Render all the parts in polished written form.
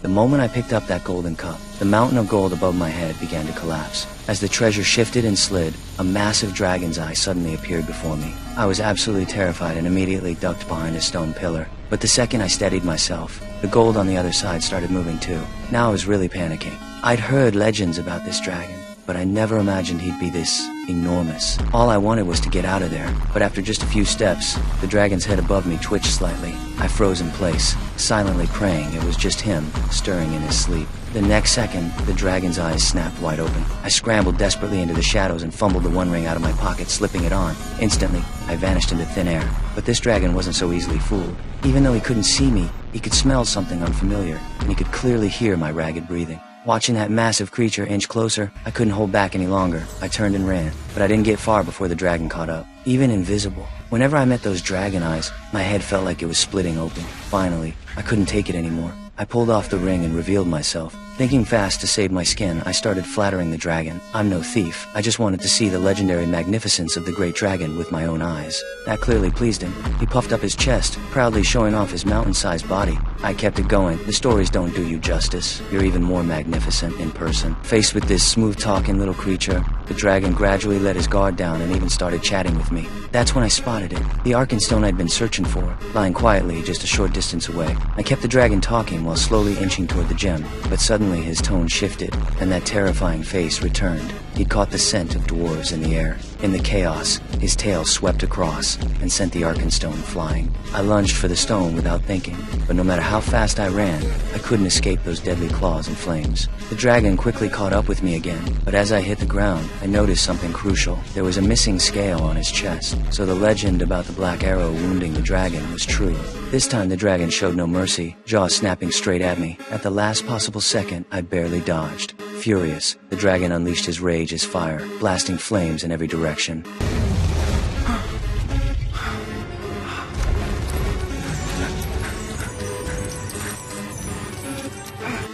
The moment I picked up that golden cup, the mountain of gold above my head began to collapse. As the treasure shifted and slid, a massive dragon's eye suddenly appeared before me. I was absolutely terrified and immediately ducked behind a stone pillar. But the second I steadied myself, the gold on the other side started moving too. Now I was really panicking. I'd heard legends about this dragon, but I never imagined he'd be this enormous. All I wanted was to get out of there, but after just a few steps, the dragon's head above me twitched slightly. I froze in place, silently praying it was just him, stirring in his sleep. The next second, the dragon's eyes snapped wide open. I scrambled desperately into the shadows and fumbled the One Ring out of my pocket, slipping it on. Instantly, I vanished into thin air. But this dragon wasn't so easily fooled. Even though he couldn't see me, he could smell something unfamiliar, and he could clearly hear my ragged breathing. Watching that massive creature inch closer, I couldn't hold back any longer. I turned and ran, but I didn't get far before the dragon caught up. Even invisible, whenever I met those dragon eyes, my head felt like it was splitting open. Finally, I couldn't take it anymore. I pulled off the ring and revealed myself. Thinking fast to save my skin, I started flattering the dragon. I'm no thief. I just wanted to see the legendary magnificence of the great dragon with my own eyes. That clearly pleased him. He puffed up his chest, proudly showing off his mountain-sized body. I kept it going. The stories don't do you justice. You're even more magnificent in person. Faced with this smooth-talking little creature, the dragon gradually let his guard down and even started chatting with me. That's when I spotted it. The Arkenstone I'd been searching for, lying quietly just a short distance away. I kept the dragon talking while slowly inching toward the gem, but suddenly his tone shifted, and that terrifying face returned. He'd caught the scent of dwarves in the air. In the chaos, his tail swept across and sent the Arkenstone flying. I lunged for the stone without thinking, but no matter how fast I ran, I couldn't escape those deadly claws and flames. The dragon quickly caught up with me again, but as I hit the ground, I noticed something crucial. There was a missing scale on his chest, so the legend about the black arrow wounding the dragon was true. This time the dragon showed no mercy, jaw snapping straight at me. At the last possible second, I barely dodged. Furious, the dragon unleashed his rage as fire, blasting flames in every direction.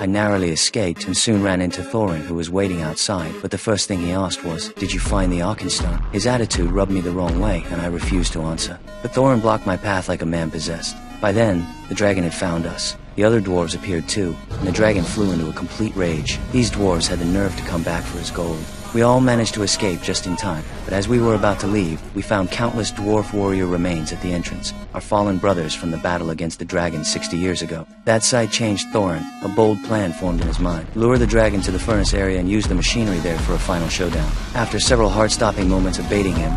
I narrowly escaped and soon ran into Thorin, who was waiting outside, but the first thing he asked was, "Did you find the Arkenstone?" His attitude rubbed me the wrong way, and I refused to answer. But Thorin blocked my path like a man possessed. By then, the dragon had found us. The other dwarves appeared too, and the dragon flew into a complete rage. These dwarves had the nerve to come back for his gold. We all managed to escape just in time, but as we were about to leave, we found countless dwarf warrior remains at the entrance, our fallen brothers from the battle against the dragon 60 years ago. That sight changed Thorin. A bold plan formed in his mind. Lure the dragon to the furnace area and use the machinery there for a final showdown. After several heart-stopping moments of baiting him,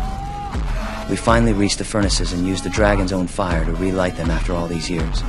we finally reached the furnaces and used the dragon's own fire to relight them after all these years.